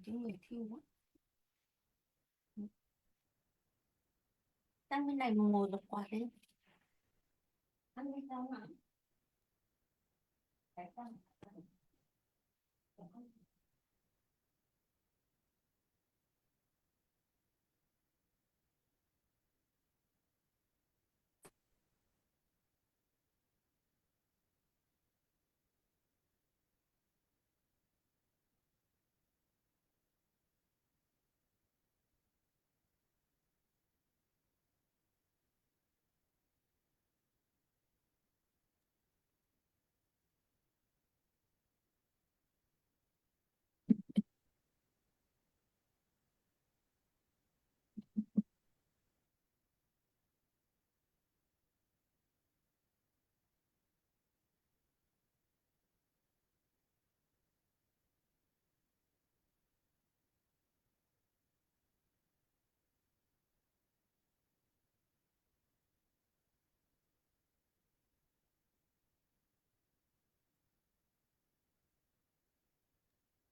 cái người thiêu á. Sang bên này mà ngồi bật quạt đấy. Ăn bên đâu hả? Cái con.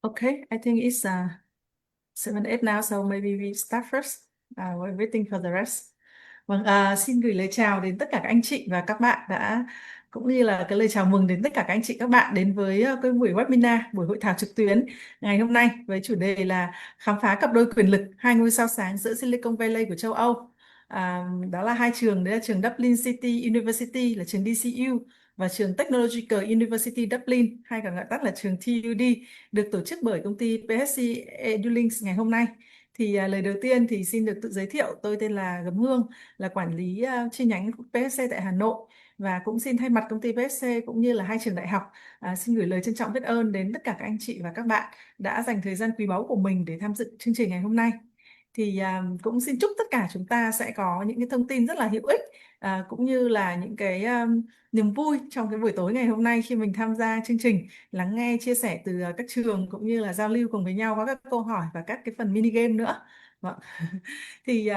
Okay, I think it's 7, 8 now, so maybe we start first. We're waiting for the rest. Vâng, xin gửi lời chào đến tất cả các anh chị và các bạn đã cũng như là cái lời chào mừng đến tất cả các anh chị các bạn đến với cái buổi webinar, buổi hội thảo trực tuyến ngày hôm nay với chủ đề là khám phá cặp đôi quyền lực, hai ngôi sao sáng giữa Silicon Valley của châu Âu. Đó là hai trường, đấy là trường Dublin City University là trường DCU và trường Technological University Dublin hay còn gọi tắt là trường TUD, được tổ chức bởi công ty PSC Edulink ngày hôm nay. Thì lời đầu tiên thì xin được tự giới thiệu, tôi tên là Gấm Hương, là quản lý chi nhánh PSC tại Hà Nội, và cũng xin thay mặt công ty PSC cũng như là hai trường đại học xin gửi lời trân trọng biết ơn đến tất cả các anh chị và các bạn đã dành thời gian quý báu của mình để tham dự chương trình ngày hôm nay. Thì cũng xin chúc tất cả chúng ta sẽ có những cái thông tin rất là hữu ích, cũng như là những cái niềm vui trong cái buổi tối ngày hôm nay khi mình tham gia chương trình, lắng nghe chia sẻ từ các trường cũng như là giao lưu cùng với nhau qua các câu hỏi và các cái phần mini game nữa. Vâng. Thì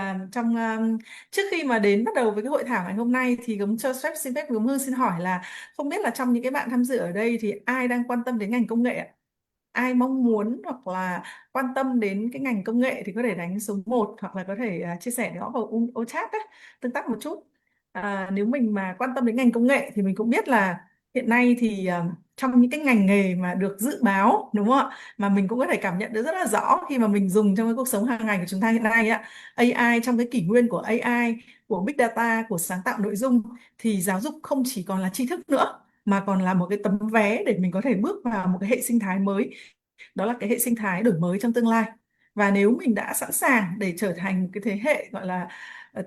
trước khi mà đến bắt đầu với cái hội thảo ngày hôm nay thì Gấm cho phép xin phép Gấm Hương xin hỏi là không biết là trong những cái bạn tham dự ở đây thì ai đang quan tâm đến ngành công nghệ ạ? Ai mong muốn hoặc là quan tâm đến cái ngành công nghệ thì có thể đánh số 1 hoặc là có thể chia sẻ gõ vào ô chat đấy, tương tác một chút. Nếu mình mà quan tâm đến ngành công nghệ thì mình cũng biết là hiện nay thì trong những cái ngành nghề mà được dự báo, đúng không ạ, mà mình cũng có thể cảm nhận được rất là rõ khi mà mình dùng trong cái cuộc sống hàng ngày của chúng ta hiện nay ạ. AI, trong cái kỷ nguyên của AI, của Big Data, của sáng tạo nội dung, thì giáo dục không chỉ còn là tri thức nữa mà còn là một cái tấm vé để mình có thể bước vào một cái hệ sinh thái mới, đó là cái hệ sinh thái đổi mới trong tương lai. Và nếu mình đã sẵn sàng để trở thành một cái thế hệ gọi là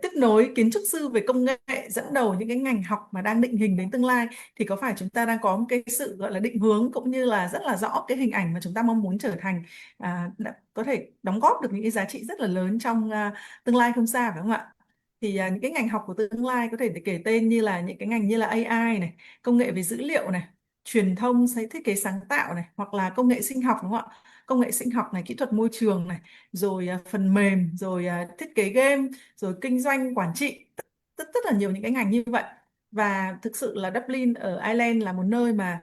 tiếp nối kiến trúc sư về công nghệ, dẫn đầu những cái ngành học mà đang định hình đến tương lai, thì có phải chúng ta đang có một cái sự gọi là định hướng cũng như là rất là rõ cái hình ảnh mà chúng ta mong muốn trở thành, đã có thể đóng góp được những cái giá trị rất là lớn trong tương lai không xa, phải không ạ? Thì những cái ngành học của tương lai có thể để kể tên như là những cái ngành như là AI này, công nghệ về dữ liệu này, truyền thông, thiết kế sáng tạo này, hoặc là công nghệ sinh học, đúng không ạ? Công nghệ sinh học này, kỹ thuật môi trường này, rồi phần mềm, rồi thiết kế game, rồi kinh doanh quản trị, rất là nhiều những cái ngành như vậy. Và thực sự là Dublin ở Ireland là một nơi mà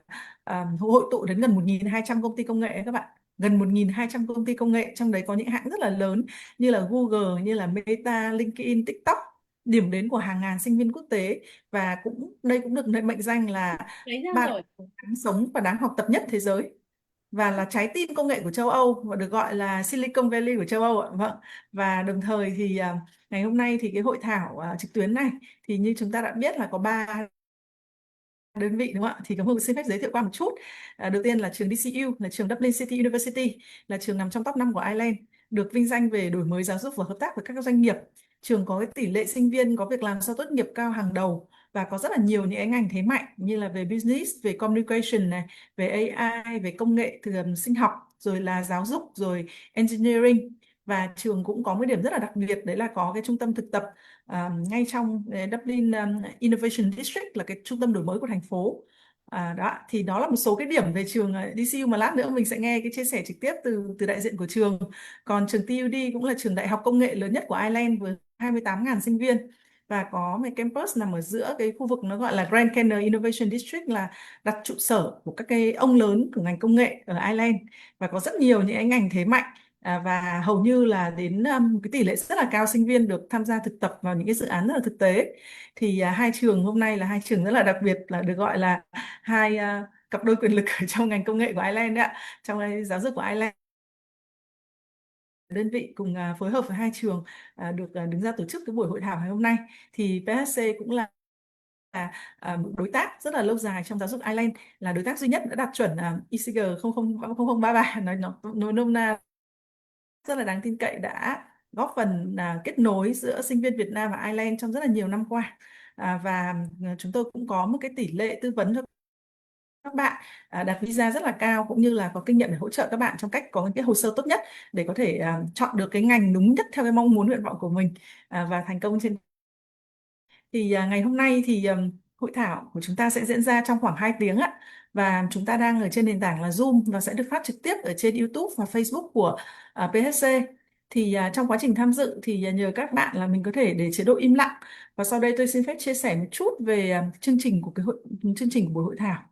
hội tụ đến gần 1.200 công ty công nghệ ấy các bạn. Gần 1.200 công ty công nghệ, trong đấy có những hãng rất là lớn như là Google, như là Meta, LinkedIn, TikTok, điểm đến của hàng ngàn sinh viên quốc tế. Và cũng đây cũng được mệnh danh là Lấy ra bạn rồi. đáng sống và đáng học tập nhất thế giới, và là trái tim công nghệ của châu Âu, và được gọi là Silicon Valley của châu Âu ạ. Vâng. Và đồng thời thì ngày hôm nay thì cái hội thảo trực tuyến này thì như chúng ta đã biết là có 3 đơn vị, đúng không ạ? Thì Cảm Hương xin phép giới thiệu qua một chút. Đầu tiên là trường DCU, là trường Dublin City University, là trường nằm trong top 5 của Ireland, được vinh danh về đổi mới giáo dục và hợp tác với các doanh nghiệp. Trường có cái tỷ lệ sinh viên có việc làm sau tốt nghiệp cao hàng đầu, và có rất là nhiều những cái ngành thế mạnh như là về business, về communication này, về AI, về công nghệ sinh học, rồi là giáo dục, rồi engineering. Và trường cũng có một điểm rất là đặc biệt, đấy là có cái trung tâm thực tập ngay trong Dublin Innovation District, là cái trung tâm đổi mới của thành phố. Đó thì đó là một số cái điểm về trường DCU mà lát nữa mình sẽ nghe cái chia sẻ trực tiếp từ đại diện của trường. Còn trường TUD cũng là trường đại học công nghệ lớn nhất của Ireland với 28.000 sinh viên. và có một campus nằm ở giữa cái khu vực nó gọi là Grand Canyon Innovation District, là đặt trụ sở của các cái ông lớn của ngành công nghệ ở Ireland, và có rất nhiều những cái ngành thế mạnh. Và hầu như là đến cái tỷ lệ rất là cao sinh viên được tham gia thực tập vào những cái dự án rất là thực tế. Thì hai trường hôm nay là hai trường rất là đặc biệt, là được gọi là hai cặp đôi quyền lực ở trong ngành công nghệ của Ireland đấy ạ, trong cái giáo dục của Ireland. Đơn vị cùng phối hợp với hai trường được đứng ra tổ chức cái buổi hội thảo ngày hôm nay. Thì PHC cũng là một đối tác rất là lâu dài trong giáo dục Ireland, là đối tác duy nhất đã đạt chuẩn ICG 0033, nói nôm na rất là đáng tin cậy, đã góp phần kết nối giữa sinh viên Việt Nam và Ireland trong rất là nhiều năm qua. Và chúng tôi cũng có một cái tỷ lệ tư vấn cho các bạn đặt visa rất là cao, cũng như là có kinh nghiệm để hỗ trợ các bạn trong cách có những cái hồ sơ tốt nhất để có thể chọn được cái ngành đúng nhất theo cái mong muốn nguyện vọng của mình và thành công trên. Thì ngày hôm nay thì hội thảo của chúng ta sẽ diễn ra trong khoảng 2 tiếng ạ, và chúng ta đang ở trên nền tảng là Zoom và sẽ được phát trực tiếp ở trên YouTube và Facebook của PHC. Thì trong quá trình tham dự thì nhờ các bạn là mình có thể để chế độ im lặng, và sau đây tôi xin phép chia sẻ một chút về chương trình của chương trình của buổi hội thảo.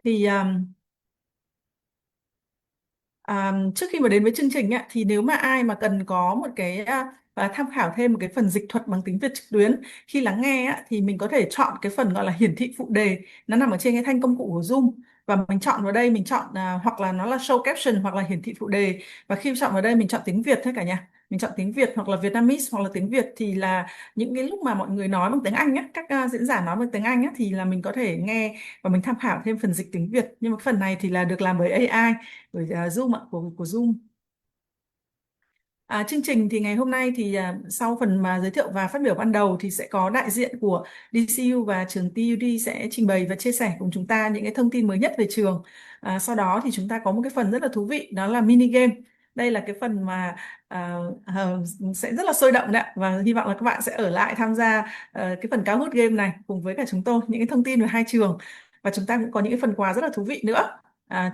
Thì trước khi mà đến với chương trình thì nếu mà ai mà cần có một cái tham khảo thêm một cái phần dịch thuật bằng tiếng Việt trực tuyến khi lắng nghe thì mình có thể chọn cái phần gọi là hiển thị phụ đề, nó nằm ở trên cái thanh công cụ của Zoom, và mình chọn vào đây, mình chọn hoặc là nó là show caption hoặc là hiển thị phụ đề. Và khi chọn vào đây mình chọn tiếng Việt thôi cả nhà, mình chọn tiếng Việt hoặc là Vietnamese hoặc là tiếng Việt, thì là những cái lúc mà mọi người nói bằng tiếng Anh các diễn giả nói bằng tiếng Anh thì là mình có thể nghe và mình tham khảo thêm phần dịch tiếng Việt. Nhưng mà phần này thì là được làm bởi AI, bởi Zoom của Zoom. Chương trình thì ngày hôm nay thì sau phần mà giới thiệu và phát biểu ban đầu thì sẽ có đại diện của DCU và trường TUD sẽ trình bày và chia sẻ cùng chúng ta những cái thông tin mới nhất về trường. Sau đó thì chúng ta có một cái phần rất là thú vị, đó là mini game. Đây là cái phần mà sẽ rất là sôi động đấy, và hy vọng là các bạn sẽ ở lại tham gia cái phần cao hút game này cùng với cả chúng tôi, những cái thông tin về hai trường. Và chúng ta cũng có những cái phần quà rất là thú vị nữa.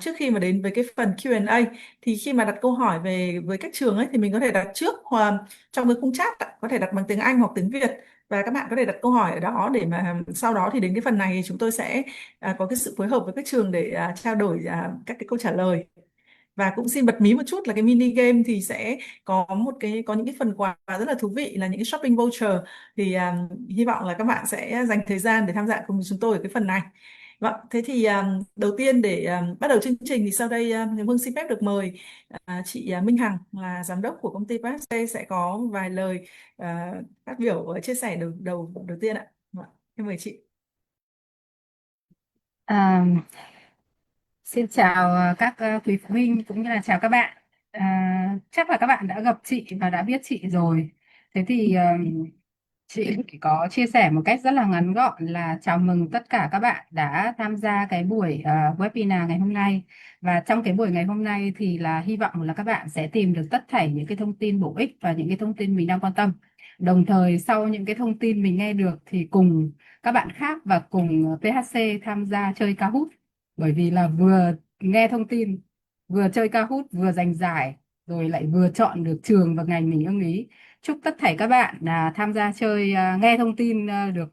Trước khi mà đến với cái phần Q&A thì khi mà đặt câu hỏi về với các trường thì mình có thể đặt trước hoặc trong cái khung chat có thể đặt bằng tiếng Anh hoặc tiếng Việt, và các bạn có thể đặt câu hỏi ở đó, để mà sau đó thì đến cái phần này thì chúng tôi sẽ có cái sự phối hợp với các trường để trao đổi các cái câu trả lời. Và cũng xin bật mí một chút là cái mini game thì sẽ có những cái phần quà rất là thú vị, là những cái shopping voucher. Thì hy vọng là các bạn sẽ dành thời gian để tham gia cùng chúng tôi ở cái phần này. Vâng, thế thì đầu tiên để bắt đầu chương trình thì sau đây Hương xin phép được mời chị Minh Hằng, là giám đốc của công ty PHC, sẽ có vài lời phát biểu và chia sẻ đầu tiên ạ. Vâng, em mời chị. À, xin chào các quý phụ huynh cũng như là chào các bạn. Chắc là các bạn đã gặp chị và đã biết chị rồi. Thế thì chị chỉ có chia sẻ một cách rất là ngắn gọn là chào mừng tất cả các bạn đã tham gia cái buổi webinar ngày hôm nay. Và trong cái buổi ngày hôm nay thì là hy vọng là các bạn sẽ tìm được tất thảy những cái thông tin bổ ích và những cái thông tin mình đang quan tâm. Đồng thời sau những cái thông tin mình nghe được thì cùng các bạn khác và cùng PHC tham gia chơi Kahoot. Bởi vì là vừa nghe thông tin, vừa chơi Kahoot, vừa giành giải, rồi lại vừa chọn được trường và ngành mình ưng ý. Chúc tất thảy các bạn tham gia chơi, nghe thông tin được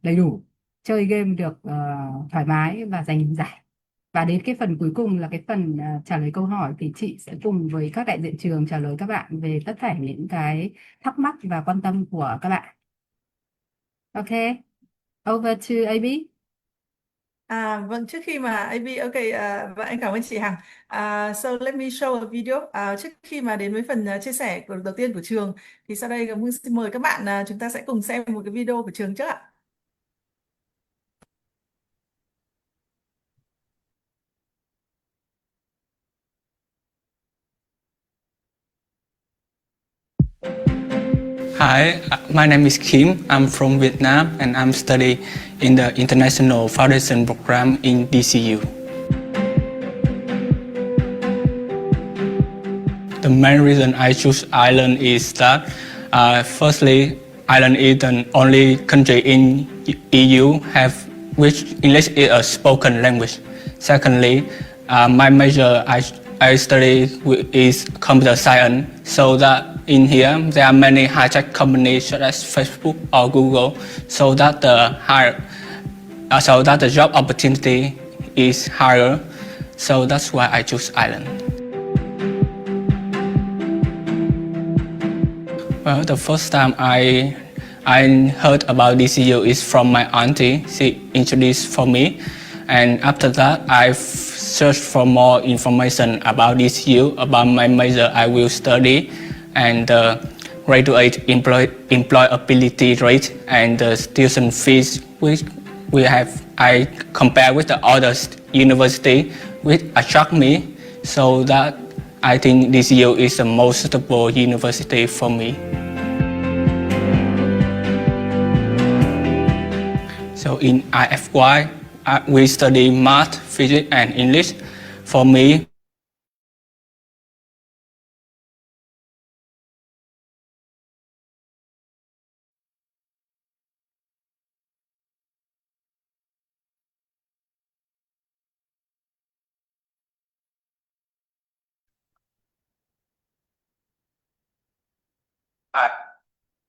đầy đủ, chơi game được thoải mái và giành giải. Và đến cái phần cuối cùng là cái phần trả lời câu hỏi, thì chị sẽ cùng với các đại diện trường trả lời các bạn về tất cả những cái thắc mắc và quan tâm của các bạn. Ok, over to AB. Vâng, trước khi mà AB, vâng, anh cảm ơn chị Hằng. So let me show a video. Trước khi mà đến với phần chia sẻ đầu tiên của trường, thì sau đây Hương xin mời các bạn chúng ta sẽ cùng xem một cái video của trường trước ạ. Hi, my name is Kim. I'm from Vietnam and I'm studying in the International Foundation Program in DCU. The main reason I choose Ireland is that, firstly, Ireland is the only country in EU which English is a spoken language. Secondly, my major I study is computer science, so that in here there are many high-tech companies such as Facebook or Google, so that the job opportunity is higher. So that's why I choose Ireland. Well, the first time I heard about DCU is from my auntie. She introduced for me, and after that I've searched for more information about DCU, about my major I will study, and the graduate employability rate and the tuition fees which I compare with the other university which attract me, so that I think DCU is the most suitable university for me. So in IFY, we study math, physics, and English. For me,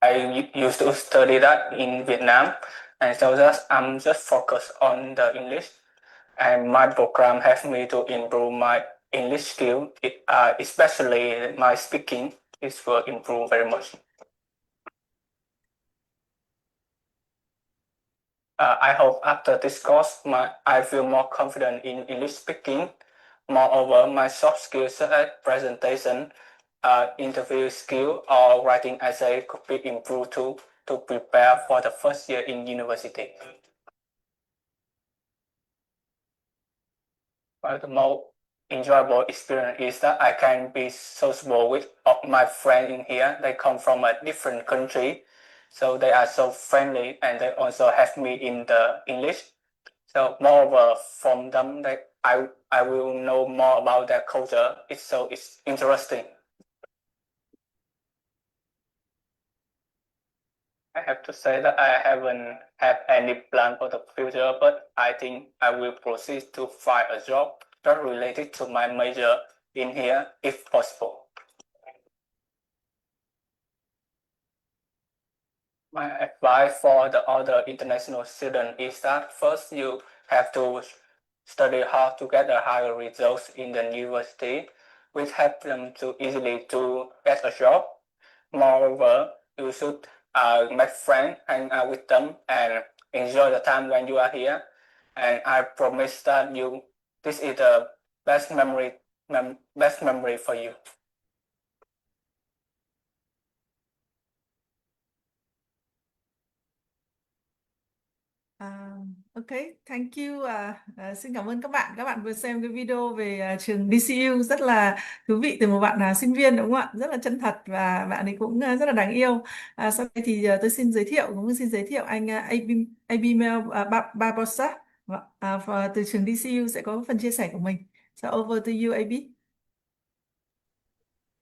I used to study that in Vietnam, and so I'm just focused on the English. And my program helped me to improve my English skill, especially my speaking. It will improve very much. I hope after this course, I feel more confident in English speaking. Moreover, my soft skills such as presentation, interview skill, or writing essay could be improved too, to prepare for the first year in university. But the most enjoyable experience is that I can be sociable with my friends in here. They come from a different country, so they are so friendly, and they also help me in the English. So moreover, from them, I will know more about their culture. It's interesting. I have to say that I haven't had any plan for the future, but I think I will proceed to find a job that related to my major in here, if possible. My advice for the other international students is that first you have to study hard to get a higher results in the university, which help them to easily to get a job. Moreover, you should make friends, hang out with them, and enjoy the time when you are here. And I promise that this is the best memory for you. Ok, thank you. Xin cảm ơn các bạn. Các bạn vừa xem cái video về trường DCU rất là thú vị từ một bạn sinh viên, đúng không ạ? Rất là chân thật và bạn ấy cũng rất là đáng yêu. Sau đây thì tôi xin giới thiệu, anh Abimel Barbosa từ trường DCU sẽ có phần chia sẻ của mình. So over to you, Ab.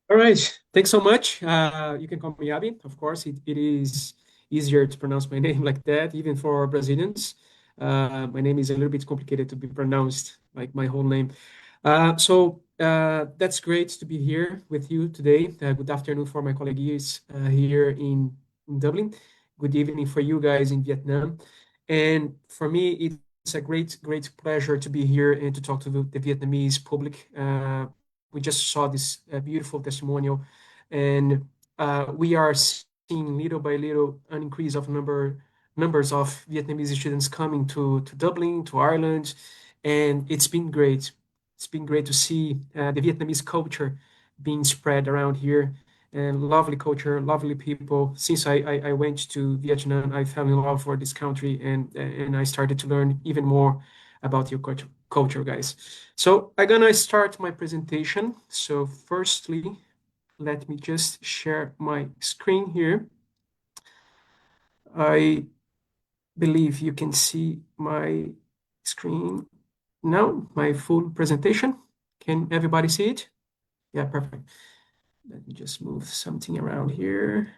All right, thanks so much. You can call me Abi. Of course, it is easier to pronounce my name like that, even for Brazilians. My name is a little bit complicated to be pronounced, like my whole name. So that's great to be here with you today. Good afternoon for my colleagues here in Dublin. Good evening for you guys in Vietnam. And for me, it's a great pleasure to be here and to talk to the Vietnamese public. We just saw this beautiful testimonial, and we are seeing little by little an increase of numbers of Vietnamese students coming to Dublin, to Ireland, and it's been great. It's been great to see the Vietnamese culture being spread around here, and lovely culture, lovely people. Since I went to Vietnam, I fell in love for this country, and I started to learn even more about your culture, guys. So I'm gonna start my presentation. So firstly, let me just share my screen here. I believe you can see my screen now, my full presentation. Can everybody see it? Yeah, perfect. Let me just move something around here.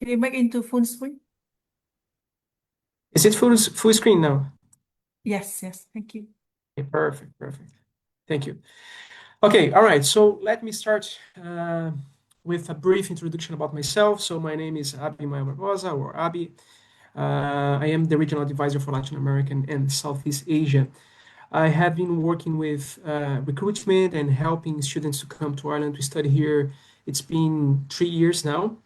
Can you make into full screen? Is it full screen now? Yes, thank you. Okay, perfect. Thank you. Okay, all right. So let me start with a brief introduction about myself. So my name is Abi Maia Barbosa, or Abi. I am the Regional Advisor for Latin American and Southeast Asia. I have been working with recruitment and helping students to come to Ireland to study here. It's been 3 years now,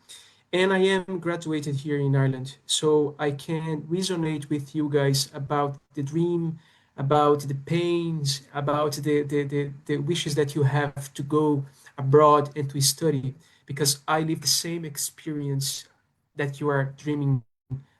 and I am graduated here in Ireland. So I can resonate with you guys about the dream, about the pains, about the wishes that you have to go abroad and to study, because I live the same experience that you are dreaming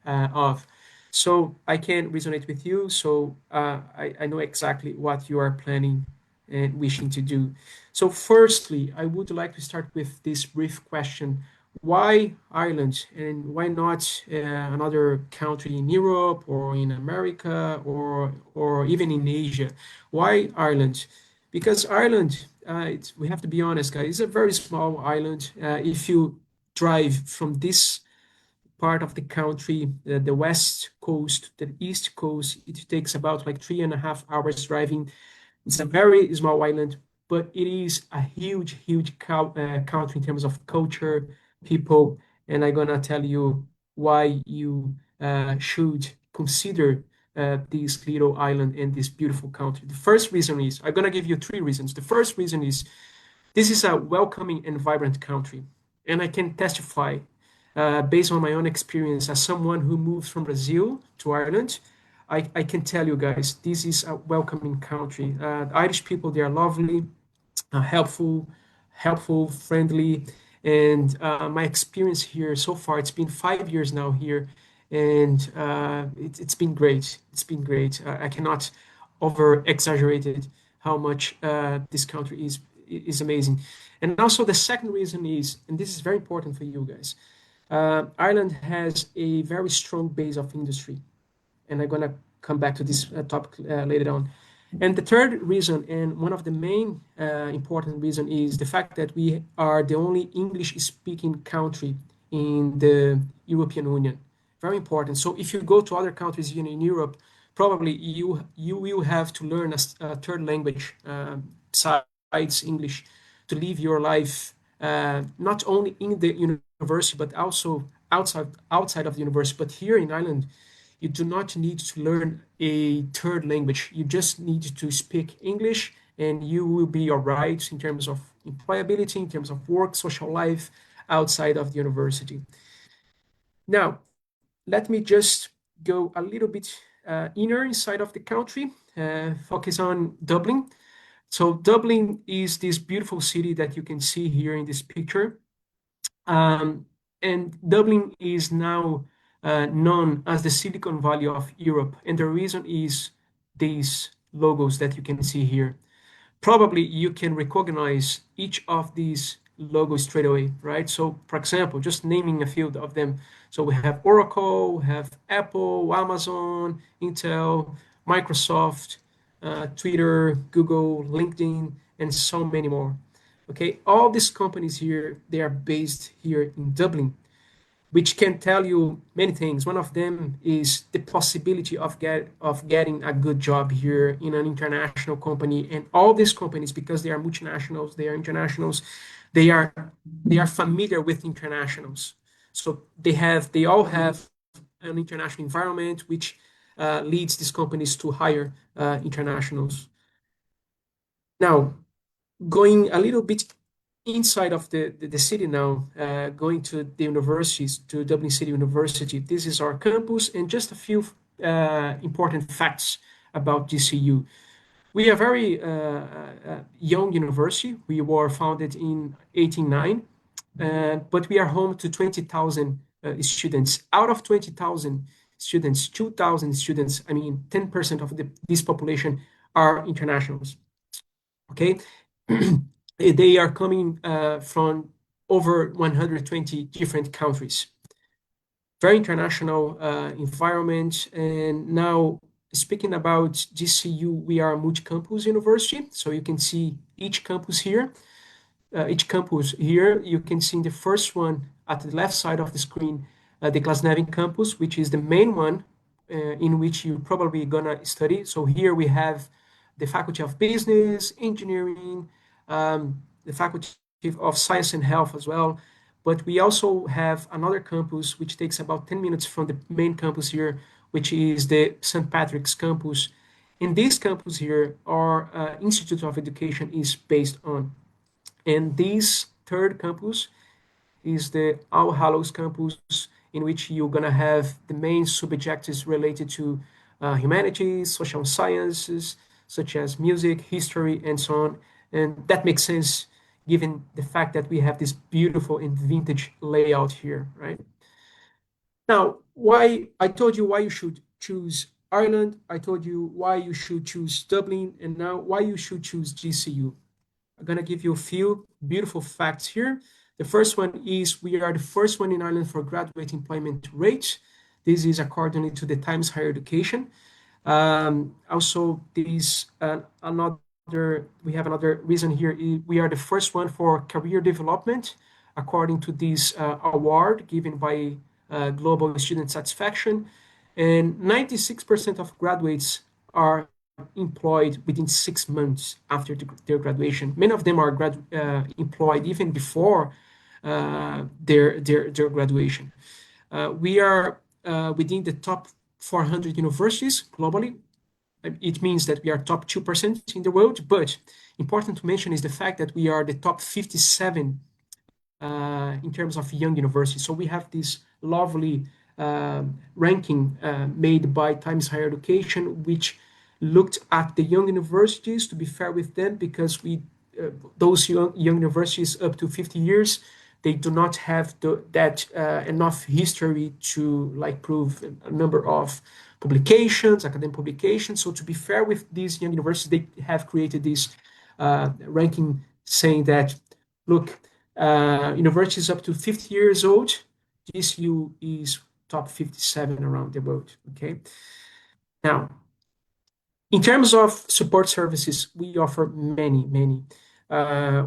of. So I can resonate with you. So I know exactly what you are planning and wishing to do. So firstly, I would like to start with this brief question. Why Ireland and why not another country in Europe or in America or even in Asia? Why Ireland? Because Ireland, we have to be honest, guys, it's a very small island. If you drive from this part of the country, the west coast, the east coast, it takes about like 3.5 hours driving. It's a very small island, but it is a huge, huge country in terms of culture, people, and I'm gonna tell you why you should consider this little island and this beautiful country. The first reason is, I'm gonna give you 3 reasons. The first reason is this is a welcoming and vibrant country, and I can testify based on my own experience as someone who moved from Brazil to Ireland. I can tell you guys, this is a welcoming country. Irish people, they are lovely, helpful, friendly, and my experience here so far, it's been 5 years now here, and it's been great. It's been great. I cannot over exaggerate it how much this country is amazing. And also the second reason is, and this is very important for you guys, Ireland has a very strong base of industry, and I'm gonna come back to this topic later on. And the third reason, and one of the main important reason, is the fact that we are the only English-speaking country in the European Union. Very important. So if you go to other countries in Europe, probably you will have to learn a third language besides English to live your life not only in the university but also outside of the university. But here in Ireland, you do not need to learn a third language. You just need to speak English, and you will be all right in terms of employability, in terms of work, social life outside of the university. Now, let me just go a little bit inner inside of the country, focus on Dublin. So Dublin is this beautiful city that you can see here in this picture. And Dublin is now known as the Silicon Valley of Europe. And the reason is these logos that you can see here. Probably you can recognize each of these logos straight away, right? So for example, just naming a few of them. So we have Oracle, we have Apple, Amazon, Intel, Microsoft, Twitter, Google, LinkedIn, and so many more. Okay, all these companies here, they are based here in Dublin, which can tell you many things. One of them is the possibility of getting a good job here in an international company. And all these companies, because they are multinationals, they are internationals, they are familiar with internationals. So they all have an international environment, which leads these companies to hire internationals. Now, going a little bit inside of the city now, going to the universities, to Dublin City University. This is our campus, and just a few important facts about DCU. We are a very young university. We were founded in 1809, but we are home to 20,000 students. Out of 20,000 students, 2,000 students, I mean 10% of this population are internationals. Okay. They are coming from over 120 different countries. Very international environment. And now, speaking about DCU, we are a multi-campus university. So you can see each campus here. You can see in the first one at the left side of the screen, the Glasnevin campus, which is the main one in which you're probably gonna study. So here we have the Faculty of Business, Engineering, the Faculty of Science and Health as well. But we also have another campus which takes about 10 minutes from the main campus here, which is the St. Patrick's campus. In this campus here, our Institute of Education is based on. And this third campus is the All Hallows campus, in which you're going to have the main subjectives related to humanities, social sciences, such as music, history, and so on. And that makes sense given the fact that we have this beautiful and vintage layout here, right? Now, why I told you why you should choose Ireland, I told you why you should choose Dublin, and now why you should choose DCU. I'm going to give you a few beautiful facts here. The first one is we are the first one in Ireland for graduate employment rate. This is according to the Times Higher Education. Also, we have another reason here. We are the first one for career development, according to this award given by Global Student Satisfaction. And 96% of graduates are employed within 6 months after their graduation. Many of them are employed even before their graduation. We are within the top 400 universities globally. It means that we are top 2% in the world, but important to mention is the fact that we are the top 57 in terms of young universities. So we have this lovely ranking made by Times Higher Education, which looked at the young universities, to be fair with them, because those young universities up to 50 years, they do not have that enough history to prove a number of publications, academic publications. So to be fair with these young universities, they have created this ranking saying that, look, universities up to 50 years old, DCU is top 57 around the world, okay? Now, in terms of support services, we offer many.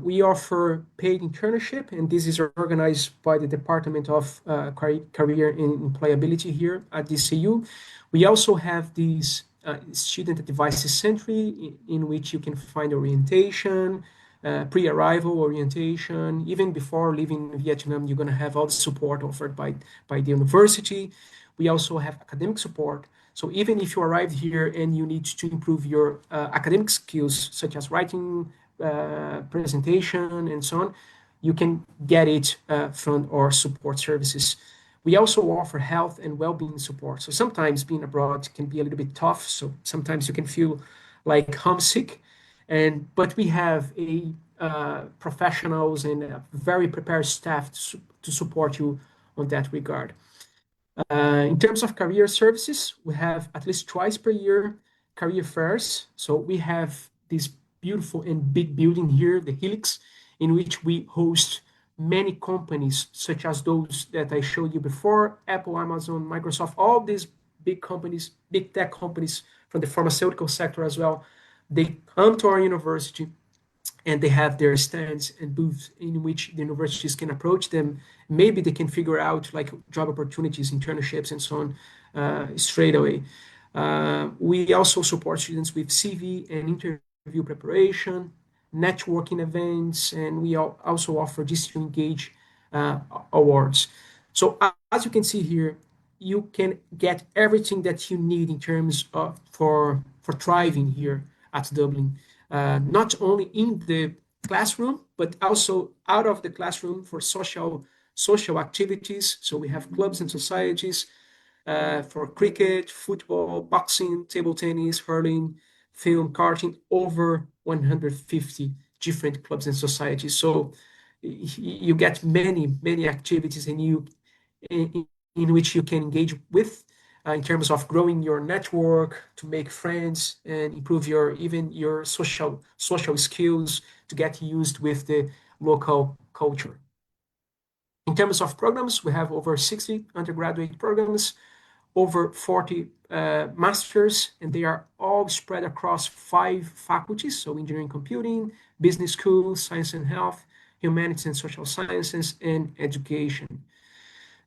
We offer paid internship, and this is organized by the Department of Career and Employability here at DCU. We also have these student advisory center in which you can find orientation, pre-arrival orientation. Even before leaving Vietnam, you're going to have all the support offered by the university. We also have academic support. So even if you arrive here and you need to improve your academic skills, such as writing, presentation, and so on, you can get it from our support services. We also offer health and well-being support. So sometimes being abroad can be a little bit tough. So sometimes you can feel like homesick, but we have professionals and a very prepared staff to support you on that regard. In terms of career services, we have at least twice per year career fairs. So we have this beautiful and big building here, the Helix, in which we host many companies, such as those that I showed you before, Apple, Amazon, Microsoft, all these big companies, big tech companies from the pharmaceutical sector as well. They come to our university and they have their stands and booths in which the universities can approach them. Maybe they can figure out job opportunities, internships, and so on straight away. We also support students with CV and interview preparation, networking events, and we also offer DCU Engage awards. So as you can see here, you can get everything that you need in terms of for thriving here at Dublin. Not only in the classroom, but also out of the classroom for social activities. So we have clubs and societies for cricket, football, boxing, table tennis, hurling, film, karting, over 150 different clubs and societies. So you get many activities in which you can engage with in terms of growing your network, to make friends and improve your social skills, to get used with the local culture. In terms of programs, we have over 60 undergraduate programs, over 40 masters, and they are all spread across 5 faculties. So engineering, computing, business school, science and health, humanities and social sciences, and education.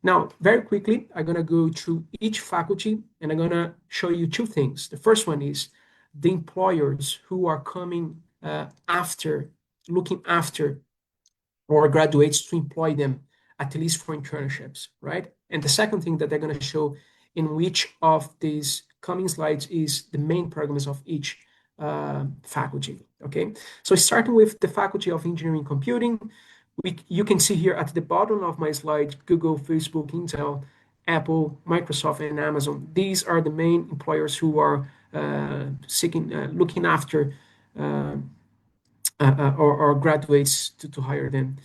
Now, very quickly, I'm going to go through each faculty and I'm going to show you 2 things. The first one is the employers who are coming looking after or graduates to employ them, at least for internships, right? And the second thing that they're going to show in which of these coming slides is the main programs of each faculty, okay? So starting with the Faculty of Engineering Computing, you can see here at the bottom of my slide, Google, Facebook, Intel, Apple, Microsoft, and Amazon. These are the main employers who are looking after or graduates to hire them.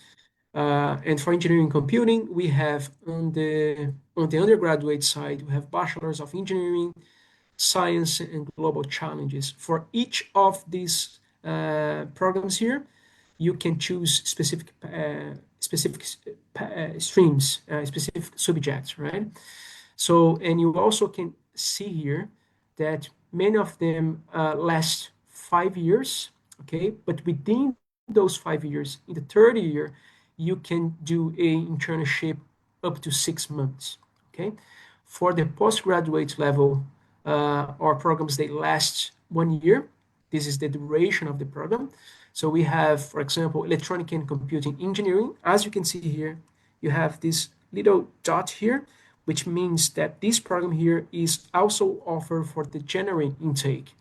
And for engineering computing, we have on the undergraduate side, we have bachelors of engineering, science, and global challenges. For each of these programs here, you can choose specific streams, specific subjects, right? So, and you also can see here that many of them last 5 years, okay? But within those 5 years, in the third year, you can do a internship up to 6 months, okay? For the postgraduate level or programs, they last 1 year. This is the duration of the program. So we have, for example, electronic and computing engineering. As you can see here, you have this little dot here, which means that this program here is also offered for the January intake,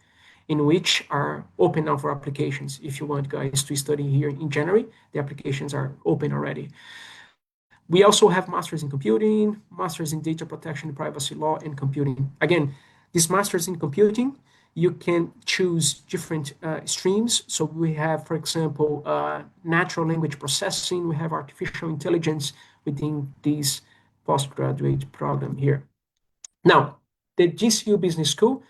in which are open now for applications. If you want guys to study here in January, the applications are open already. We also have Masters in Computing, Masters in Data Protection, Privacy Law, and Computing. Again, this Masters in Computing, you can choose different streams. So we have, for example, natural language processing, we have artificial intelligence within this postgraduate program here. Now, the DCU Business School,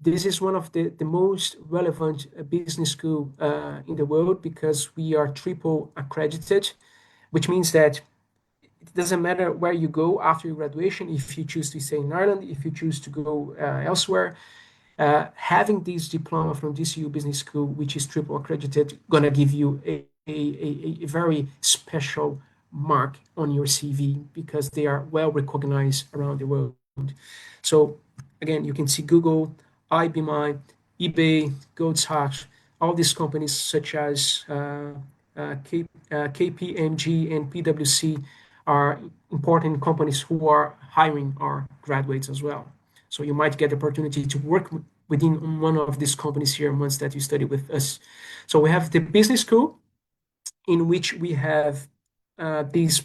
this is one of the most relevant business school in the world because we are triple accredited, which means that it doesn't matter where you go after your graduation, if you choose to stay in Ireland, if you choose to go elsewhere, having this diploma from DCU Business School, which is triple accredited, gonna give you a very special mark on your CV because they are well recognized around the world. So again, you can see Google, IBM, eBay, Gold's Sachs, all these companies such as KPMG and PwC are important companies who are hiring our graduates as well. So you might get the opportunity to work within one of these companies here once that you study with us. So we have the business school, in which we have these,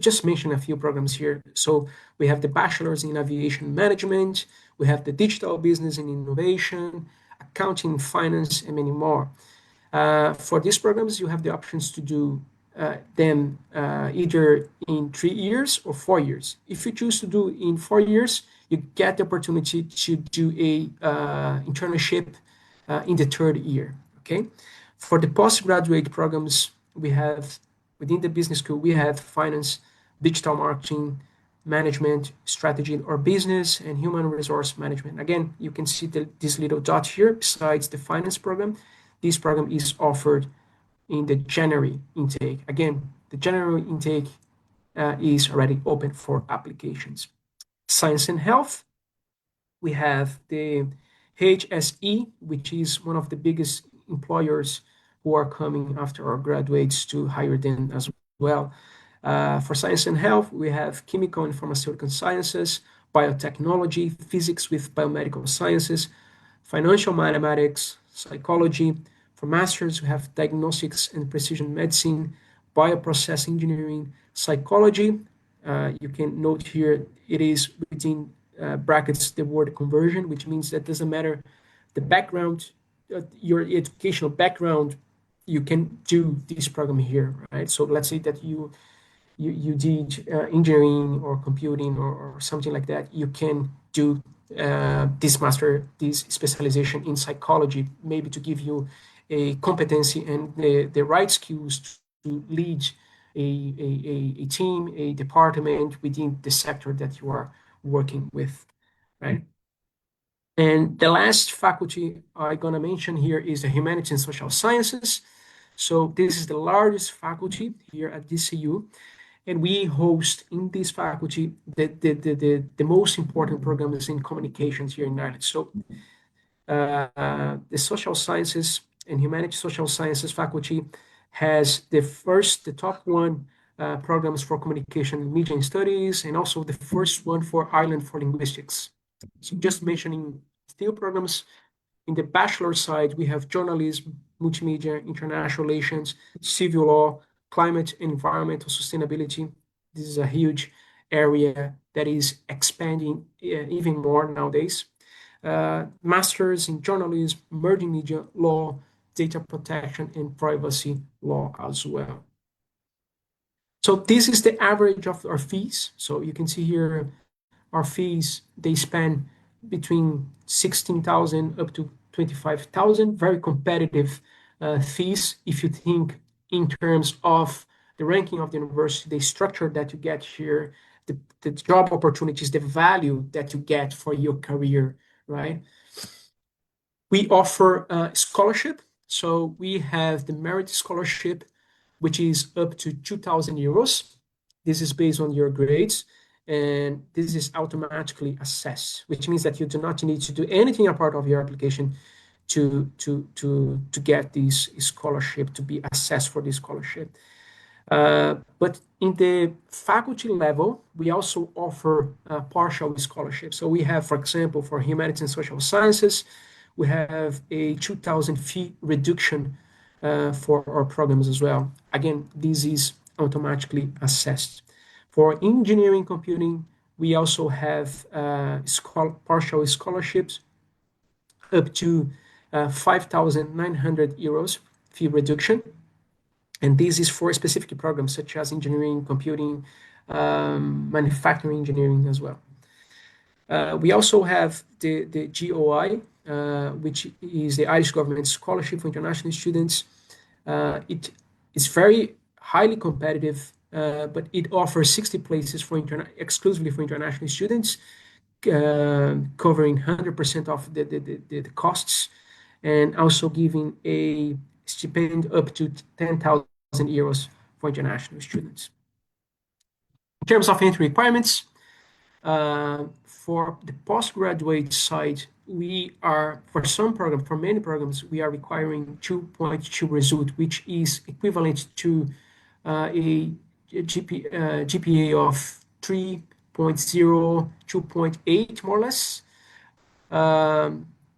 just mention a few programs here. So we have the bachelor's in aviation management, we have the digital business and innovation, accounting, finance, and many more. For these programs, you have the options to do them either in 3 years or 4 years. If you choose to do in 4 years, you get the opportunity to do a internship in the third year, okay? For the postgraduate programs, we have, within the business school, we have finance, digital marketing, management, strategy or business, and human resource management. Again, you can see this little dot here besides the finance program. This program is offered in the January intake. Again, the January intake is already open for applications. Science and health, we have the HSE, which is one of the biggest employers who are coming after our graduates to hire them as well. For science and health, we have chemical and pharmaceutical sciences, biotechnology, physics with biomedical sciences, financial mathematics, psychology. For masters, we have diagnostics and precision medicine, bioprocess engineering, psychology. You can note here, it is within brackets the word conversion, which means that doesn't matter the background, your educational background, you can do this program here, right? So let's say that you did engineering or computing or something like that, you can do this specialization in psychology, maybe to give you a competency and the right skills to lead a team, a department within the sector that you are working with, right? And the last faculty I'm gonna mention here is the Humanities and Social Sciences. So this is the largest faculty here at DCU, and we host in this faculty the most important programs in communications here in Ireland. So the Social Sciences and Humanities Social Sciences faculty has the top one programs for communication, media, and studies, and also the first one for Ireland for linguistics. So just mentioning few programs. In the bachelor side, we have journalism, multimedia, international relations, civil law, climate and environmental sustainability. This is a huge area that is expanding even more nowadays. Masters in journalism, emerging media law, data protection, and privacy law as well. So this is the average of our fees. So you can see here our fees, they span between 16,000 up to 25,000, very competitive fees. If you think in terms of the ranking of the university, the structure that you get here, the job opportunities, the value that you get for your career, right? We offer scholarship. So we have the merit scholarship, which is up to 2,000 euros. This is based on your grades, and this is automatically assessed, which means that you do not need to do anything a part of your application to get this scholarship, to be assessed for this scholarship. But in the faculty level, we also offer partial scholarships. So we have, for example, for humanities and social sciences, we have a 2,000 fee reduction for our programs as well. Again, this is automatically assessed. For engineering computing, we also have partial scholarships up to 5,900 euros fee reduction. And this is for specific programs such as engineering, computing, manufacturing engineering as well. We also have the GOI, which is the Irish Government Scholarship for International Students. It is very highly competitive, but it offers 60 places for exclusively for international students, covering 100% of the costs, and also giving a stipend up to 10,000 euros for international students. In terms of entry requirements, for the postgraduate side, we are, for many programs, we are requiring 2.2 result, which is equivalent to a GPA of 3.0, 2.8 more or less.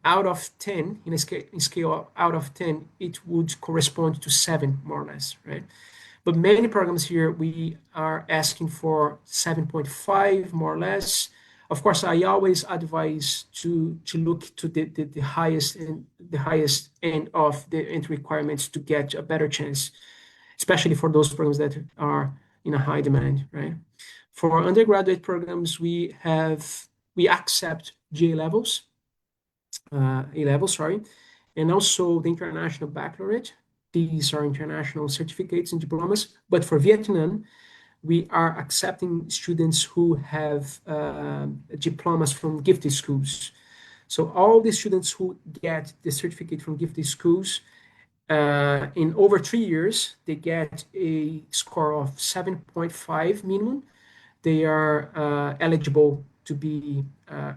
Out of 10, in a scale out of 10, it would correspond to 7 more or less, right? But many programs here, we are asking for 7.5 more or less. Of course, I always advise to look to the highest end of the entry requirements to get a better chance, especially for those programs that are in a high demand, right? For undergraduate programs, we accept GA levels, A-level, sorry, and also the International Baccalaureate. These are international certificates and diplomas. But for Vietnam, we are accepting students who have diplomas from gifted schools. So all the students who get the certificate from gifted schools, in over 3 years, they get a score of 7.5 minimum. They are eligible to be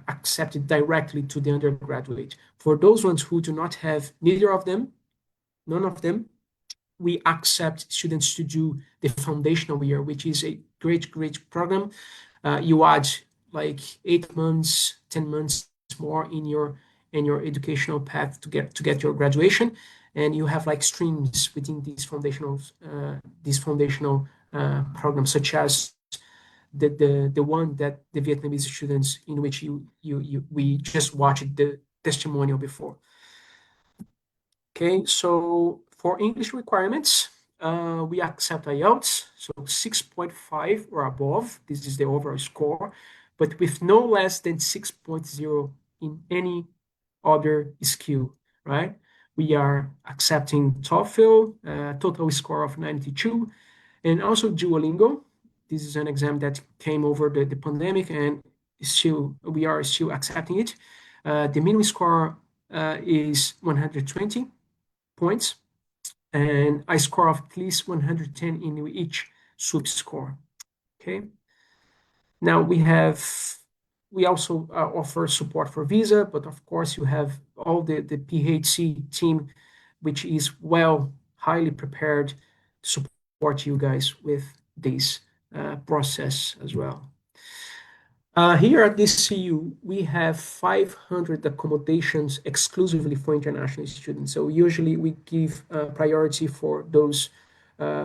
accepted directly to the undergraduate. For those ones who do not have none of them, we accept students to do the foundational year, which is a great program. You add like 8 months, 10 months more in your educational path to get your graduation, and you have like streams within these foundational programs, such as the one that the Vietnamese students, in which we just watched the testimonial before. Okay, so for English requirements, we accept IELTS, so 6.5 or above. This is the overall score, but with no less than 6.0 in any other skill, right? We are accepting TOEFL, total score of 92, and also Duolingo. This is an exam that came over the pandemic, and we are still accepting it. The minimum score is 120 points, and I score of at least 110 in each sub score. Okay. Now we also offer support for visa, but of course you have all the PHC team, which is highly prepared to support you guys with this process as well. Here at DCU, we have 500 accommodations exclusively for international students. So usually we give priority for those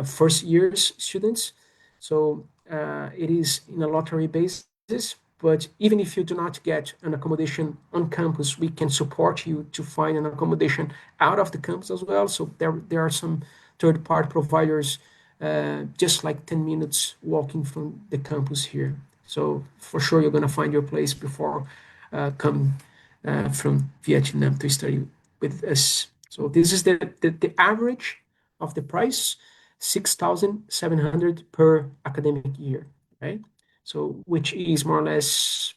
first years students. So it is in a lottery basis, but even if you do not get an accommodation on campus, we can support you to find an accommodation out of the campus as well. So there are some third-party providers just like 10 minutes walking from the campus here. So for sure, you're going to find your place before coming from Vietnam to study with us. So this is the average of the price, 6,700 per academic year, right? So which is more or less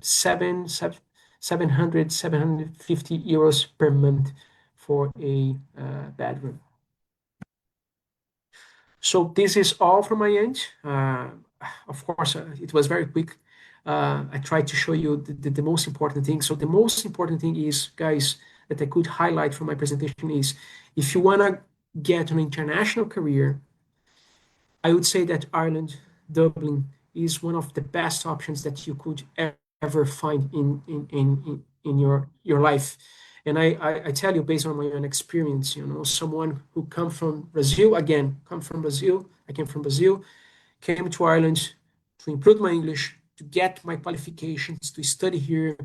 750 euros per month for a bedroom. So this is all from my end. Of course, it was very quick. I tried to show you the most important thing. So the most important thing is, guys, that I could highlight from my presentation is, if you want to get an international career, I would say that Ireland, Dublin, is one of the best options that you could ever find in your life. And I tell you, based on my own experience, someone who come from Brazil, I came from Brazil, came to Ireland to improve my English, to get my qualifications, to study here,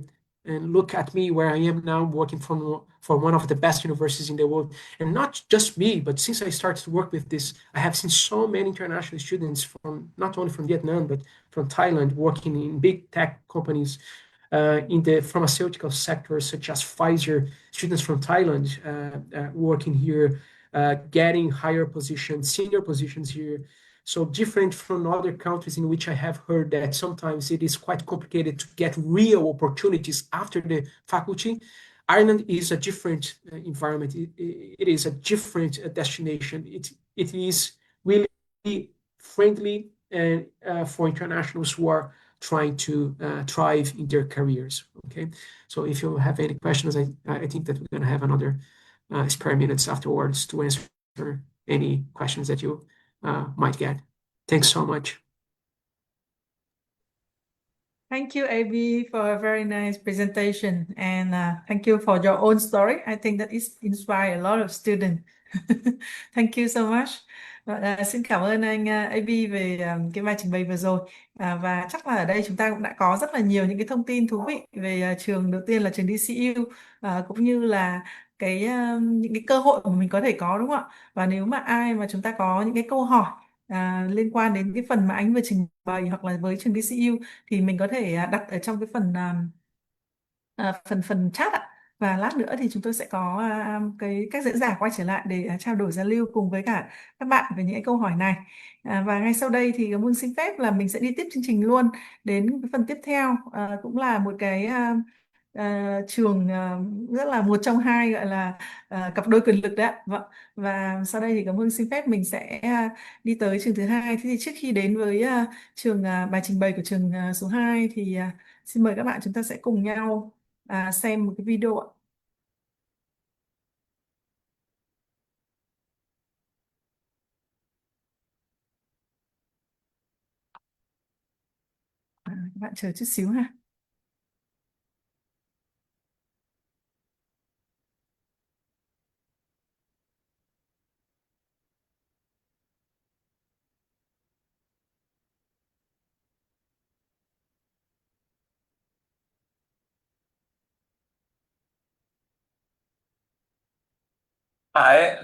and look at me where I am now, working for one of the best universities in the world. And not just me, but since I started to work with this, I have seen so many international students from not only from Vietnam, but from Thailand, working in big tech companies, in the pharmaceutical sector, such as Pfizer, students from Thailand working here, getting higher positions, senior positions here. So different from other countries in which I have heard that sometimes it is quite complicated to get real opportunities after the faculty. Ireland is a different environment. It is a different destination. It is really friendly and for internationals who are trying to thrive in their careers. Okay, so if you have any questions, I think that we're going to have another spare minutes afterwards to answer any questions that you might get. Thanks so much. Thank you, AB, for a very nice presentation, and thank you for your own story. I think that it inspires a lot of students. Thank you so much. Xin cảm ơn anh AB về cái bài trình bày vừa rồi. Và chắc là ở đây chúng ta cũng đã có rất là nhiều những cái thông tin thú vị về trường. Đầu tiên là trường DCU, cũng như là những cái cơ hội mà mình có thể có, đúng không ạ? Và nếu mà ai mà chúng ta có những cái câu hỏi liên quan đến cái phần mà anh vừa trình bày hoặc là với trường DCU, thì mình có thể đặt ở trong cái phần phần chat ạ. Và lát nữa thì chúng tôi sẽ có cái các diễn giả quay trở lại để trao đổi giao lưu cùng với cả các bạn về những cái câu hỏi này. Và ngay sau đây thì Vương xin phép là mình sẽ đi tiếp chương trình luôn đến cái phần tiếp theo, cũng là một cái trường rất là một trong hai, gọi là cặp đôi quyền lực đấy ạ. Vâng. Và sau đây thì cảm ơn xin phép mình sẽ đi tới trường thứ hai. Thế thì trước khi đến với trường bài trình bày của trường số 2 thì xin mời các bạn, chúng ta sẽ cùng nhau xem một cái video ạ. Các bạn chờ chút xíu ha. I,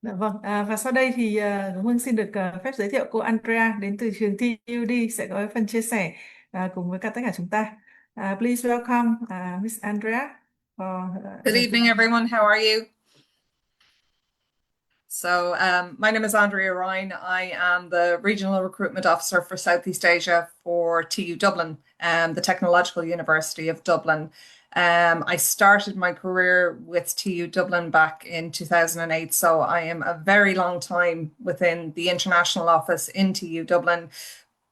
Dạ vâng, và sau đây thì Hương xin được phép giới thiệu cô Andrea đến từ trường TUD sẽ có phần chia sẻ cùng với tất cả chúng ta. Please welcome Miss Andrea. Good evening, everyone. How are you? So my name is Andrea Ryan. I am the Regional Recruitment Officer for Southeast Asia for TU Dublin, the Technological University of Dublin. I started my career with TU Dublin back in 2008, so I am a very long time within the international office in TU Dublin,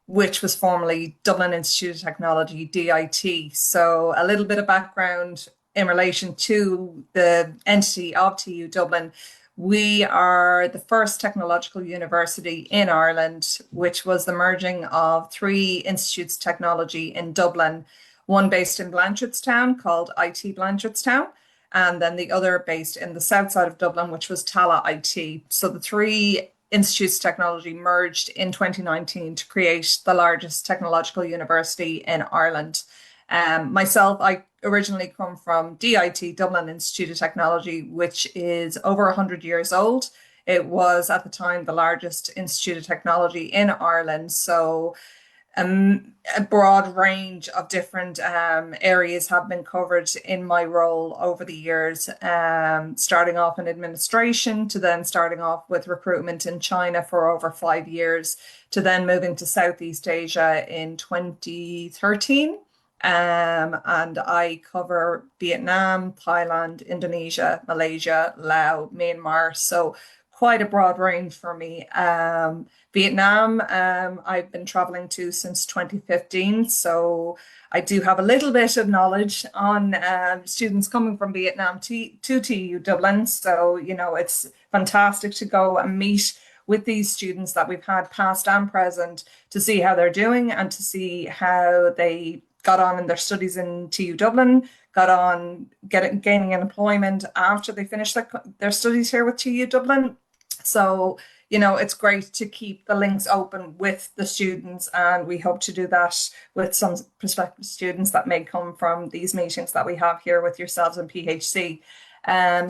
which was formerly Dublin Institute of Technology, DIT. So a little bit of background in relation to the entity of TU Dublin. We are the first technological university in Ireland, which was the merging of 3 institutes of technology in Dublin, one based in Blanchardstown called IT Blanchardstown, and then the other based in the south side of Dublin, which was Tala IT. So the 3 institutes of technology merged in 2019 to create the largest technological university in Ireland. Myself, I originally come from DIT, Dublin Institute of Technology, which is over 100 years old. It was at the time the largest institute of technology in Ireland. So a broad range of different areas have been covered in my role over the years, starting off in administration to then starting off with recruitment in China for over 5 years to then moving to Southeast Asia in 2013. And I cover Vietnam, Thailand, Indonesia, Malaysia, Laos, Myanmar. So quite a broad range for me. Vietnam, I've been traveling to since 2015. So I do have a little bit of knowledge on students coming from Vietnam to TU Dublin. So, you know, it's fantastic to go and meet with these students that we've had past and present to see how they're doing and to see how they got on in their studies in TU Dublin, got on gaining an employment after they finished their studies here with TU Dublin. So, you know, it's great to keep the links open with the students, and we hope to do that with some prospective students that may come from these meetings that we have here with yourselves in PHC.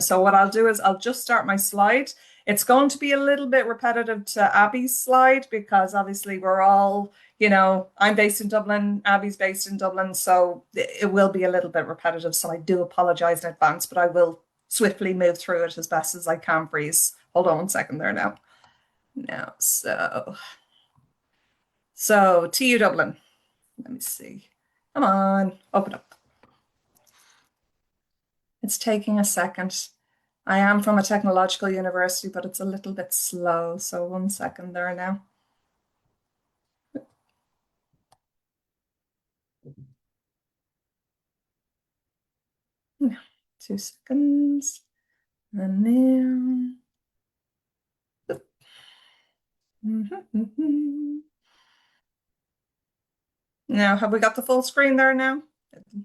So what I'll do is I'll just start my slide. It's going to be a little bit repetitive to Abby's slide because obviously we're all, you know, I'm based in Dublin, Abby's based in Dublin, so it will be a little bit repetitive. So I do apologize in advance, but I will swiftly move through it as best as I can for you. Hold on 1 second there now. So TU Dublin, let me see. Come on, open up. It's taking a second. I am from a technological university, but it's a little bit slow. So 1 second there now. No, 2 seconds. And now. Now, have we got the full screen there now?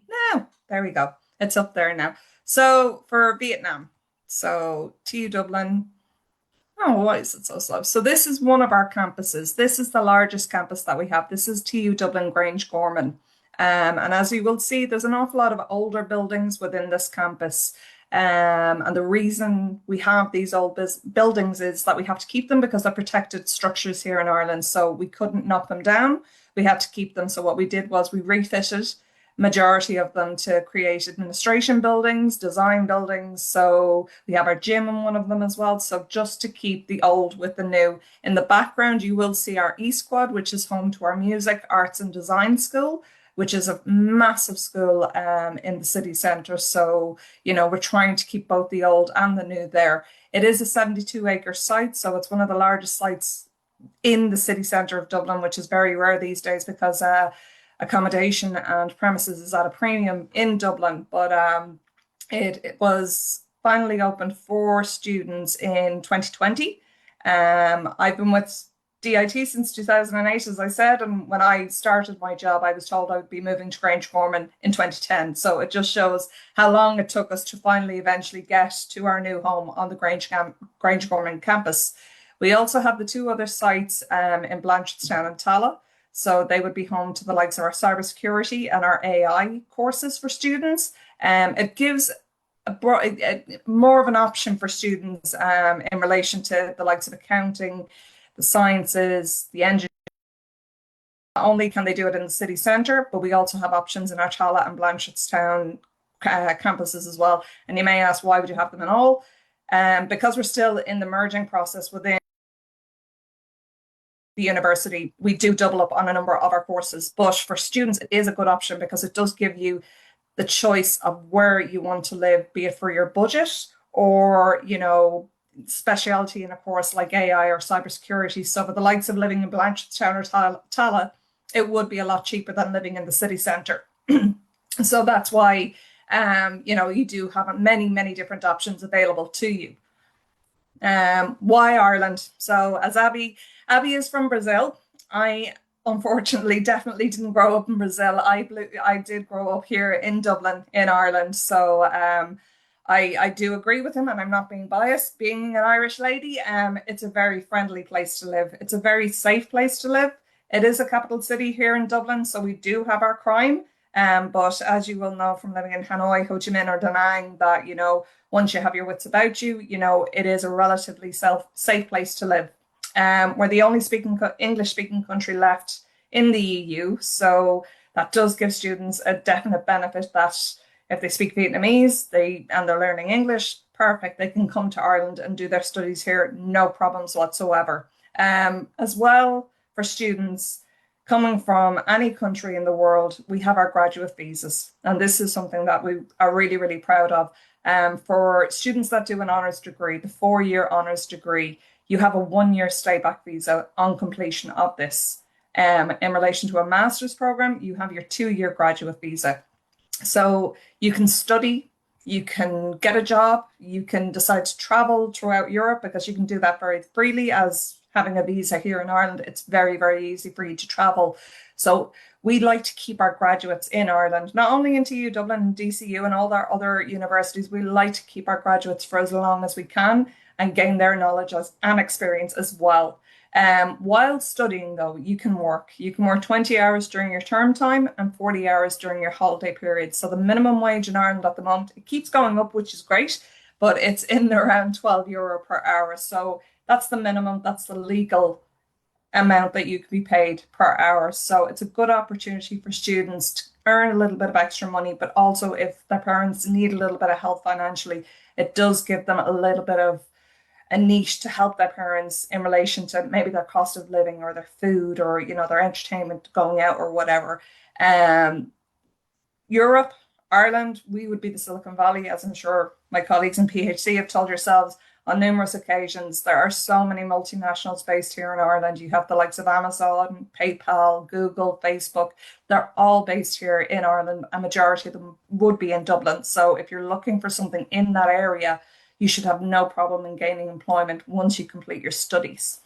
No, there we go. It's up there now. So for Vietnam, so TU Dublin. Oh, why is it so slow? So this is one of our campuses. This is the largest campus that we have. This is TU Dublin Grange-Gorman. And as you will see, there's an awful lot of older buildings within this campus. And the reason we have these old buildings is that we have to keep them because they're protected structures here in Ireland. So we couldn't knock them down. We had to keep them. So what we did was we refitted majority of them to create administration buildings, design buildings. So we have our gym in one of them as well. So just to keep the old with the new. In the background, you will see our E-Squad, which is home to our music, arts and design school, which is a massive school in the city centre. So, you know, we're trying to keep both the old and the new there. It is a 72-acre site, so it's one of the largest sites in the city centre of Dublin, which is very rare these days because accommodation and premises is at a premium in Dublin. But it was finally opened for students in 2020. I've been with DIT since 2008, as I said, and when I started my job, I was told I would be moving to Grange-Gorman in 2010. So it just shows how long it took us to finally eventually get to our new home on the Grange-Gorman campus. We also have the 2 other sites in Blanchardstown and Tala. So they would be home to the likes of our cybersecurity and our AI courses for students. It gives more of an option for students in relation to the likes of accounting, the sciences, the engineering. Not only can they do it in the city centre, but we also have options in our Tallaght and Blanchardstown campuses as well. And you may ask, why would you have them in all? Because we're still in the merging process within the university, we do double up on a number of our courses. But for students, it is a good option because it does give you the choice of where you want to live, be it for your budget or, you know, speciality in a course like AI or cybersecurity. So for the likes of living in Blanchardstown or Tallaght, it would be a lot cheaper than living in the city centre. So that's why, you know, you do have many different options available to you. Why Ireland? So as Abby is from Brazil. I unfortunately definitely didn't grow up in Brazil. I did grow up here in Dublin in Ireland. So I do agree with him, and I'm not being biased. Being an Irish lady, it's a very friendly place to live. It's a very safe place to live. It is a capital city here in Dublin, so we do have our crime. But as you will know from living in Hanoi, Ho Chi Minh, or Da Nang, that, you know, once you have your wits about you, you know, it is a relatively safe place to live. We're the only English-speaking country left in the EU, so that does give students a definite benefit that if they speak Vietnamese and they're learning English, perfect, they can come to Ireland and do their studies here, no problems whatsoever. As well, for students coming from any country in the world, we have our graduate visas, and this is something that we are really proud of. For students that do an honours degree, the 4-year honours degree, you have a 1-year stay back visa on completion of this. In relation to a master's program, you have your 2-year graduate visa. So you can study, you can get a job, you can decide to travel throughout Europe, because you can do that very freely. As having a visa here in Ireland, it's very easy for you to travel. So we like to keep our graduates in Ireland, not only in TU Dublin and DCU and all our other universities. We like to keep our graduates for as long as we can and gain their knowledge and experience as well. While studying, though, you can work. You can work 20 hours during your term time and 40 hours during your holiday period. So the minimum wage in Ireland at the moment, it keeps going up, which is great, but it's in around €12 per hour. So that's the minimum, that's the legal amount that you could be paid per hour. So it's a good opportunity for students to earn a little bit of extra money, but also if their parents need a little bit of help financially, it does give them a little bit of a niche to help their parents in relation to maybe their cost of living or their food or, you know, their entertainment going out or whatever. Europe, Ireland, we would be the Silicon Valley, as I'm sure my colleagues in PhD have told yourselves on numerous occasions. There are so many multinationals based here in Ireland. You have the likes of Amazon, PayPal, Google, Facebook. They're all based here in Ireland. A majority of them would be in Dublin. So if you're looking for something in that area, you should have no problem in gaining employment once you complete your studies.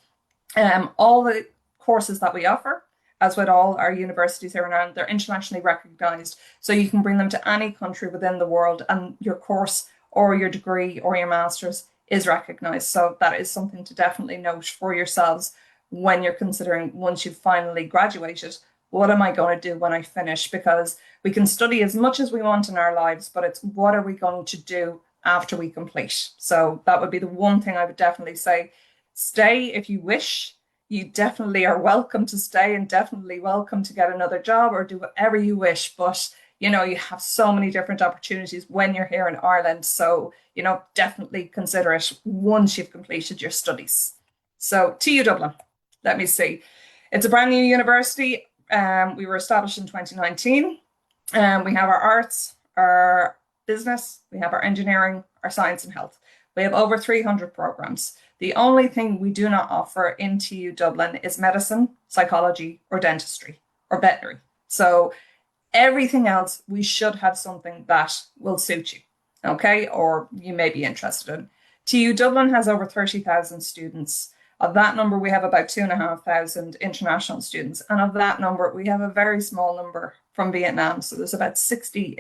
All the courses that we offer, as with all our universities here in Ireland, they're internationally recognised. So you can bring them to any country within the world, and your course or your degree or your master's is recognised. So that is something to definitely note for yourselves when you're considering, once you've finally graduated, what am I going to do when I finish? Because we can study as much as we want in our lives, but it's what are we going to do after we complete? So that would be the one thing I would definitely say. Stay if you wish. You definitely are welcome to stay and definitely welcome to get another job or do whatever you wish. But, you know, you have so many different opportunities when you're here in Ireland. So, you know, definitely consider it once you've completed your studies. So TU Dublin, let me see. It's a brand new university. We were established in 2019. We have our arts, our business, we have our engineering, our science and health. We have over 300 programs. The only thing we do not offer in TU Dublin is medicine, psychology, or dentistry, or veterinary. So everything else, we should have something that will suit you, okay? Or you may be interested in. TU Dublin has over 30,000 students. Of that number, we have about 2,500 international students. And of that number, we have a very small number from Vietnam. So there's about 60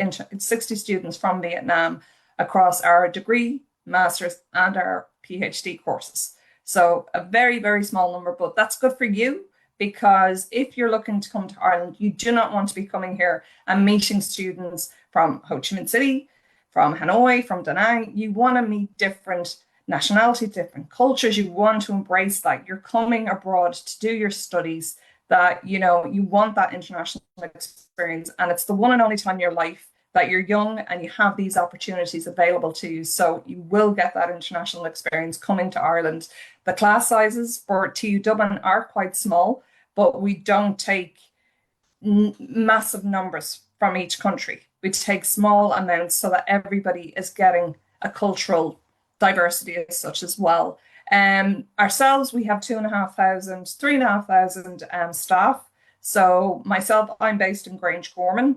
students from Vietnam across our degree, master's, and our PhD courses. So a very small number, but that's good for you, because if you're looking to come to Ireland, you do not want to be coming here and meeting students from Ho Chi Minh City, from Hanoi, from Da Nang. You want to meet different nationalities, different cultures. You want to embrace that. You're coming abroad to do your studies, that, you know, you want that international experience. And it's the one and only time in your life that you're young and you have these opportunities available to you. So you will get that international experience coming to Ireland. The class sizes for TU Dublin are quite small, but we don't take massive numbers from each country. We take small amounts so that everybody is getting a cultural diversity as such as well. Ourselves, we have 2,500, 3,500 staff. So myself, I'm based in Grangecorman.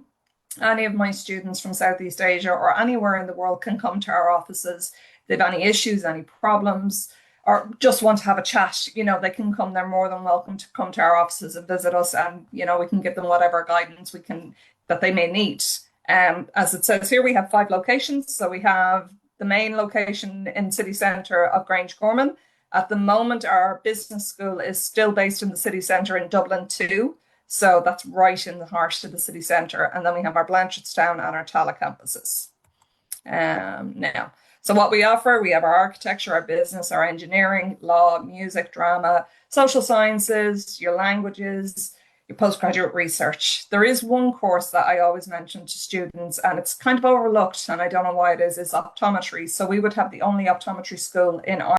Any of my students from Southeast Asia or anywhere in the world can come to our offices. If they have any issues, any problems, or just want to have a chat, you know, they can come. They're more than welcome to come to our offices and visit us, and, you know, we can give them whatever guidance we can that they may need. As it says here, we have 5 locations. So we have the main location in city centre of Grangecorman. At the moment, our business school is still based in the city centre in Dublin too. So that's right in the heart of the city centre. And then we have our Blanchardstown and our Tala campuses. Now, so what we offer, we have our architecture, our business, our engineering, law, music, drama, social sciences, your languages, your postgraduate research. There is one course that I always mention to students, and it's kind of overlooked, and I don't know why it is optometry. So we would have the only optometry school in Ireland.